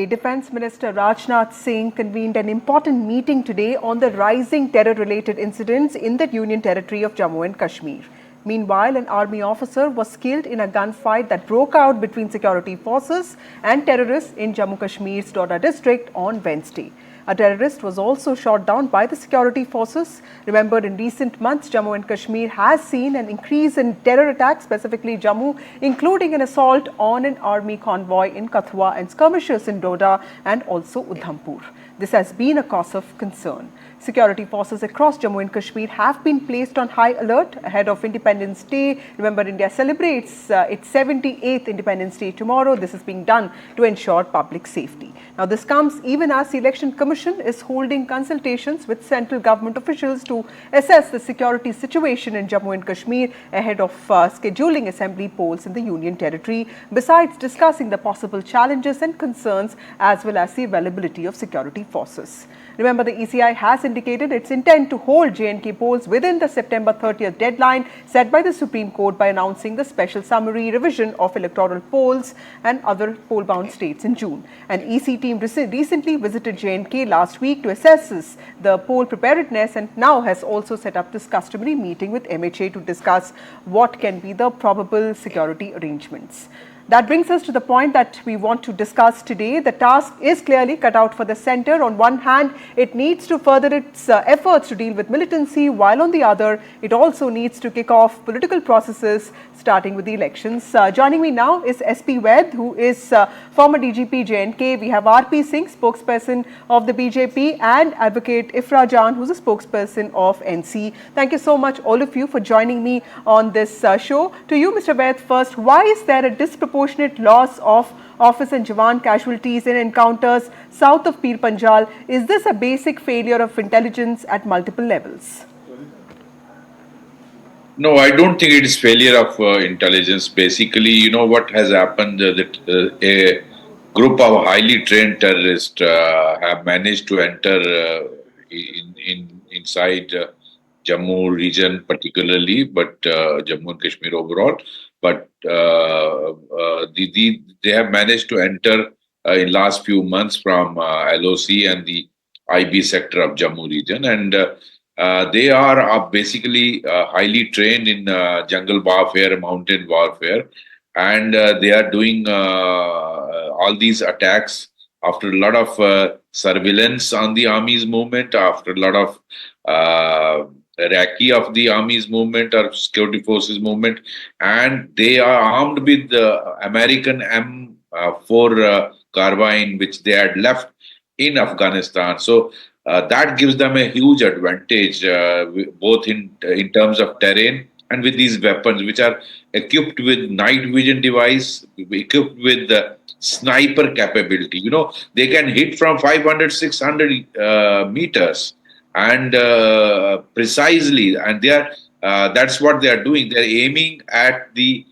Defence Minister Rajnath Singh convened an important meeting today on the rising terror-related incidents in the Union Territory of Jammu and Kashmir. Meanwhile, an army officer was killed in a gunfight that broke out between security forces and terrorists in Jammu Kashmir's Doda district on Wednesday. A terrorist was also shot down by the security forces. Remember, in recent months, Jammu and Kashmir has seen an increase in terror attacks, specifically Jammu, including an assault on an army convoy in Kathua and skirmishes in Doda and also Udhampur. This has been a cause of concern. Security forces across Jammu and Kashmir have been placed on high alert ahead of Independence Day. Remember, India celebrates its 78th Independence Day tomorrow. This is being done to ensure public safety. Now, this comes even as the Election Commission is holding consultations with central government officials to assess the security situation in Jammu and Kashmir ahead of scheduling assembly polls in the Union Territory, besides discussing the possible challenges and concerns as well as the availability of security forces. Remember, the ECI has indicated its intent to hold J&K polls within the September 30th deadline set by the Supreme Court by announcing the special summary revision of electoral polls and other poll-bound states in June. An EC team recently visited J&K last week to assess the poll preparedness and now has also set up this customary meeting with MHA to discuss what can be the probable security arrangements. That brings us to the point that we want to discuss today. The task is clearly cut out for the centre. On one hand, it needs to further its efforts to deal with militancy, while on the other, it also needs to kick off political processes, starting with the elections. Joining me now is SP Vaid, who is former DGP J&K. We have RP Singh, spokesperson of the BJP, and Advocate Ifra Jan, who's a spokesperson of NC. Thank you so much, all of you, for joining me on this show. To you, Mr. Vaid, first, why is there a disproportionate loss of officer and Jawan casualties in encounters south of Pir Panjal? Is this a basic failure of intelligence at multiple levels? No, I don't think it is failure of intelligence. Basically, you know what has happened, that a group of highly trained terrorists have managed to enter inside Jammu region particularly, but Jammu and Kashmir overall. But they have managed to enter in last few months from LOC and the IB sector of Jammu region, and they are basically highly trained in jungle warfare, mountain warfare, and they are doing all these attacks after a lot of surveillance on the army's movement, after a lot of recce of the army's movement or security forces movement, and they are armed with the American M4 carbine, which they had left in Afghanistan. So that gives them a huge advantage, both in terms of terrain and with these weapons, which are equipped with night vision device, equipped with sniper capability. You know, they can hit from 500, 600 meters, and precisely, and they are that's what they are doing. They are aiming at the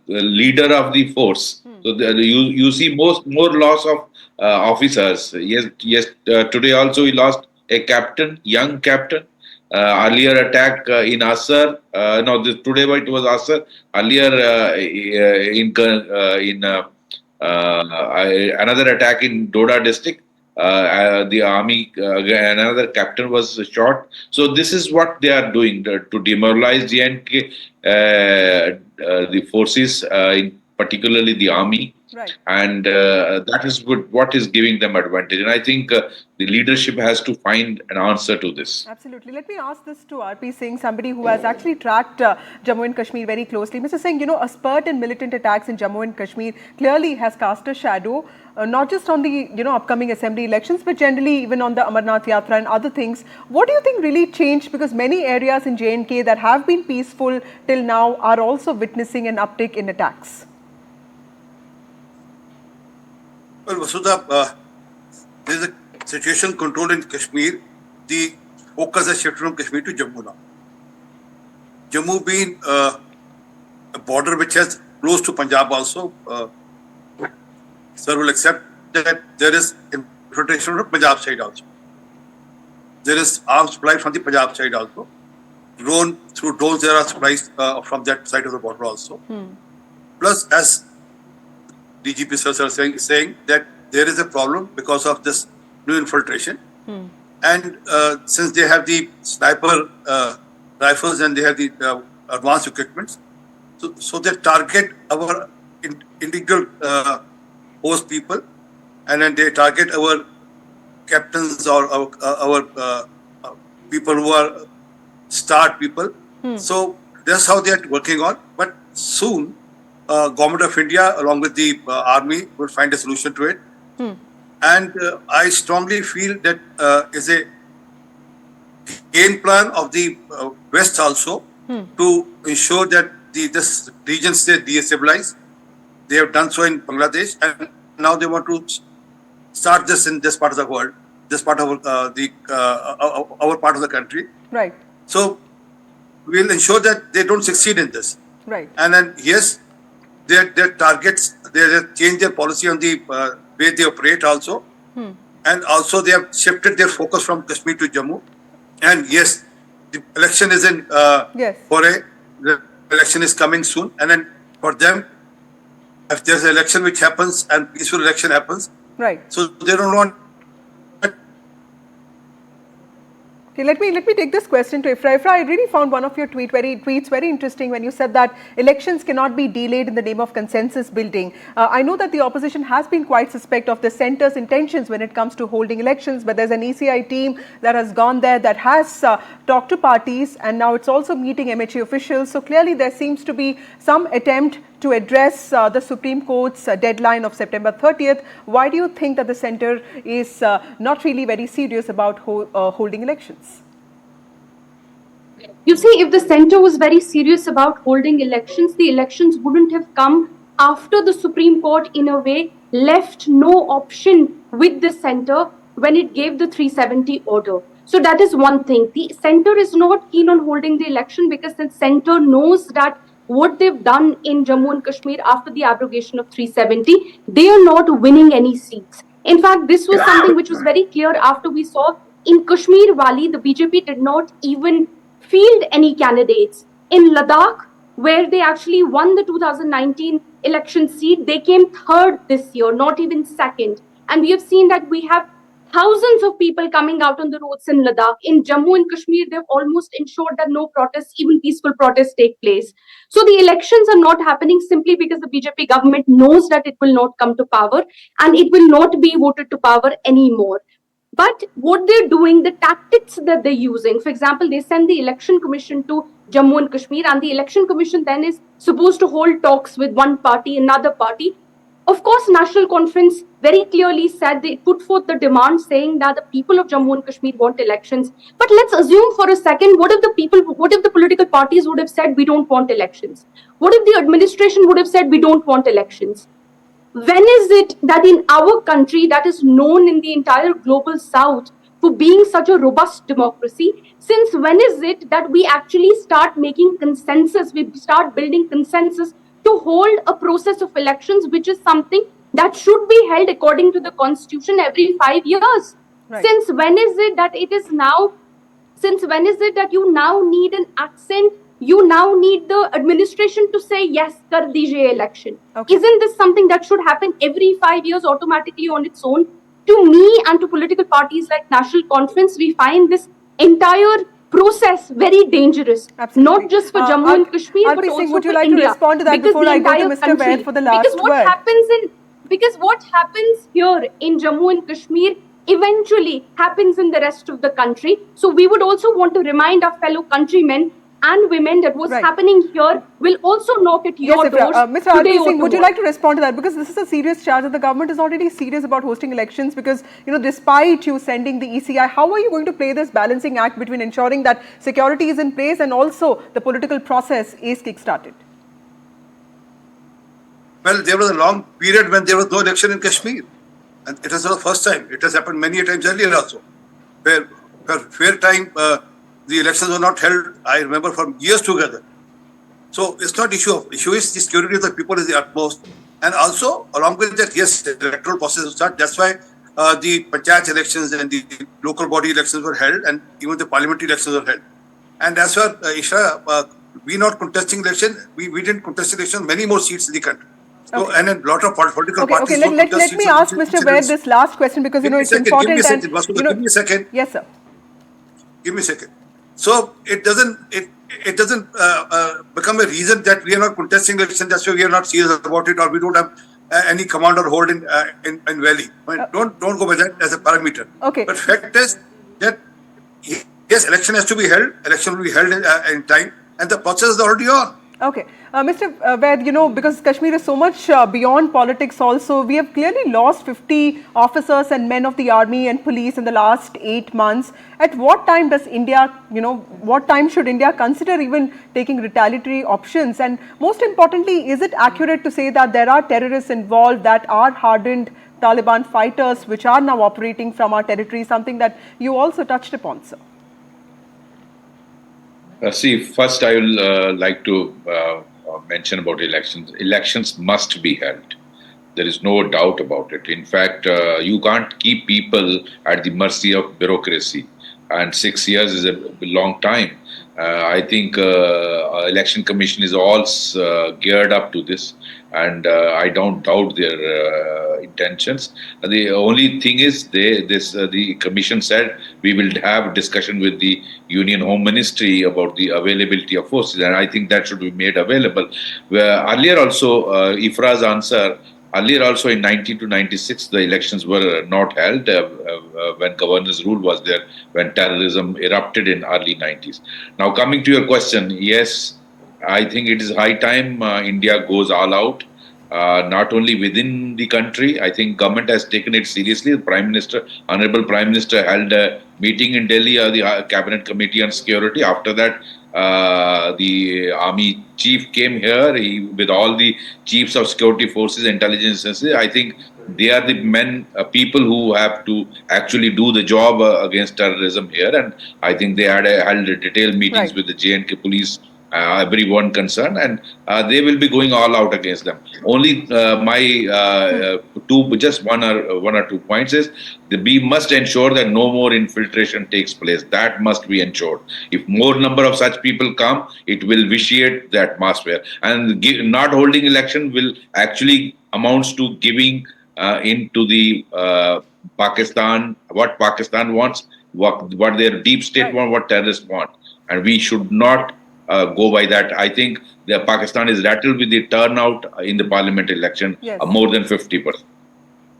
leader of the force. So you see more loss of officers. Yes. Today also we lost a captain, young captain. Earlier attack in Assar. Today it was Assar. Earlier in another attack in Doda district. The army, another captain was shot. So this is what they are doing to demoralize J&K, the forces, particularly the army. Right. And that is what is giving them advantage. And I think the leadership has to find an answer to this. Absolutely. Let me ask this to RP Singh, somebody who has actually tracked Jammu and Kashmir very closely. Mr. Singh, a spurt in militant attacks in Jammu and Kashmir clearly has cast a shadow, not just on the upcoming assembly elections, but generally even on the Amarnath Yatra and other things. What do you think really changed? Because many areas in J&K that have been peaceful till now are also witnessing an uptick in attacks. Well, Vasudha, there is a situation controlled in Kashmir. The focus has shifted from Kashmir to Jammu now. Jammu being a border which has close to Punjab also, sir will accept that there is infiltration from Punjab side also. There is arms supply from the Punjab side also. Through drones there are supplies from that side of the border also. Plus, as DGP sir saying that there is a problem because of this new infiltration. And since they have the sniper rifles and they have the advanced equipment, so they target our individual host people, and then they target our captains or our people who are star people. So that's how they are working on. But soon, Government of India, along with the army, will find a solution to it. And I strongly feel that is a game plan of the West also to ensure that this region stays destabilized. They have done so in Bangladesh, and now they want to start this in this part of the world, this part of our part of the country. Right. So we'll ensure that they don't succeed in this. Right. And then yes, their targets, they change their policy on the way they operate also, and also they have shifted their focus from Kashmir to Jammu. And yes, the election is in foray. The election is coming soon, and then for them, if there's an election which happens and peaceful election happens, right? So they don't want. Okay, let me take this question to Ifra. Ifra, I really found one of your tweets very interesting when you said that elections cannot be delayed in the name of consensus building. I know that the opposition has been quite suspect of the centre's intentions when it comes to holding elections, but there's an ECI team that has gone there, that has talked to parties, and now it's also meeting MHA officials. So clearly there seems to be some attempt to address the Supreme Court's deadline of September 30th. Why do you think that the centre is not really very serious about holding elections? You see, if the centre was very serious about holding elections, the elections wouldn't have come after the Supreme Court, in a way, left no option with the centre when it gave the 370 order. So that is one thing. The centre is not keen on holding the election because the centre knows that what they've done in Jammu and Kashmir after the abrogation of 370, they are not winning any seats. In fact, this was something which was very clear after we saw in Kashmir Wali, the BJP did not even field any candidates. In Ladakh, where they actually won the 2019 election seat, they came third this year, not even second. And we have seen that we have thousands of people coming out on the roads in Ladakh. In Jammu and Kashmir, they've almost ensured that no protests, even peaceful protests, take place. So the elections are not happening simply because the BJP government knows that it will not come to power and it will not be voted to power anymore. But what they're doing, the tactics that they're using, for example, they send the election commission to Jammu and Kashmir, and the election commission then is supposed to hold talks with one party, another party. Of course, National Conference very clearly said, they put forth the demand saying that the people of Jammu and Kashmir want elections. But let's assume for a second, what if the political parties would have said we don't want elections? What if the administration would have said we don't want elections? When is it that in our country, that is known in the entire global south for being such a robust democracy, since when is it that we actually start making consensus, we start building consensus to hold a process of elections, which is something that should be held according to the constitution every 5 years? Right. Since when is it that you now need an accent? You now need the administration to say, yes, kar dijiye election. Okay. Isn't this something that should happen every 5 years automatically on its own? To me and to political parties like National Conference, we find this entire process very dangerous. Absolutely. Not just for Jammu and Kashmir, but also would you for like India. to respond to that Because before the I go to entire Mr. country, Vaid for the last word? Because what happens here in Jammu and Kashmir eventually happens in the rest of the country. So we would also want to remind our fellow countrymen and women that what's happening here will also knock at your doors. Mr. Arti Singh, would you like to respond to that? Because this is a serious charge that the government is already serious about hosting elections, because, you know, despite you sending the ECI, how are you going to play this balancing act between ensuring that security is in place and also the political process is kick-started? Well, there was a long period when there was no election in Kashmir. And it was not the first time. It has happened many times earlier also, where fair time, the elections were not held, I remember, for years together. So it's not issue. Issue is the security of the people is the utmost. And also, along with that, yes, the electoral process will start. That's why the panchayat elections and the local body elections were held, and even the parliamentary elections were held. And as for Isha, we not contesting election, we didn't contest election, many more seats in the country. So, Okay. and a lot of political Okay, parties. let me ask Mr. Baid this last question because, Give me a it's second, give me a important and, second, Vasudha, give me a second. Yes, sir. Give me a second. So it doesn't become a reason that we are not contesting election, that's why we are not serious about it, or we don't have any command or hold in Valley. I mean, don't go by that as a parameter. Okay. But fact is that yes, election has to be held. Election will be held in time, and the process is already on. Okay. Mr. Vaid, because Kashmir is so much beyond politics also, we have clearly lost 50 officers and men of the army and police in the last 8 months. At what time does India, what time should India consider even taking retaliatory options? And most importantly, is it accurate to say that there are terrorists involved that are hardened Taliban fighters which are now operating from our territory, something that you also touched upon, sir? See, first I will like to mention about elections. Elections must be held. There is no doubt about it. In fact, you can't keep people at the mercy of bureaucracy. And 6 years is a long time. I think Election Commission is all geared up to this, and I don't doubt their intentions. The only thing is, the commission said we will have discussion with the Union Home Ministry about the availability of forces, and I think that should be made available. Where earlier also, Ifra's answer. Earlier also in 19 to 96, the elections were not held when governor's rule was there, when terrorism erupted in early 90s. Now coming to your question, yes, I think it is high time India goes all out. Not only within the country, I think government has taken it seriously. The Prime Minister, Honorable Prime Minister, held a meeting in Delhi, the Cabinet Committee on Security. After that, the army chief came here with all the chiefs of security forces, intelligence agencies. I think they are the people who have to actually do the job against terrorism here. And I think they held detailed meetings with the J&K police, everyone concerned, and they will be going all out against them. Only just one or two points is that we must ensure that no more infiltration takes place. That must be ensured. If more number of such people come, it will vitiate the atmosphere, and not holding election will actually amounts to giving into the Pakistan, what Pakistan wants, what their deep state want, what terrorists want, and we should not go by that. I think Pakistan is rattled with the turnout in the parliament election, more than 50%.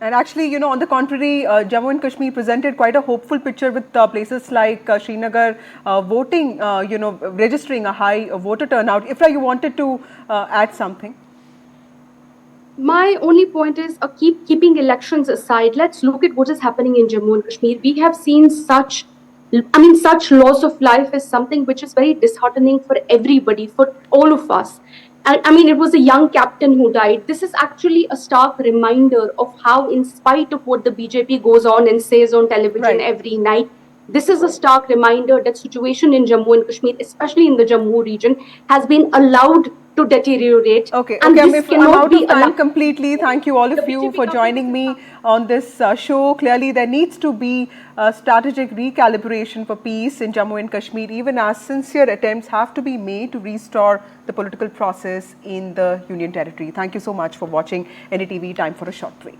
And actually, on the contrary, Jammu and Kashmir presented quite a hopeful picture with places like Srinagar voting, registering a high voter turnout. Ifra, you wanted to add something? My only point is, keeping elections aside, let's look at what is happening in Jammu and Kashmir. We have seen such loss of life is something which is very disheartening for everybody, for all of us. It was a young captain who died. This is actually a stark reminder of how, in spite of what the BJP goes on and says on television every night, this is a stark reminder that situation in Jammu and Kashmir, especially in the Jammu region, has been allowed to deteriorate. Okay, and I'm out of time completely. Thank you all of you for joining me on this show. Clearly, there needs to be a strategic recalibration for peace in Jammu and Kashmir, even as sincere attempts have to be made to restore the political process in the Union Territory. Thank you so much for watching NDTV. Time for a short break.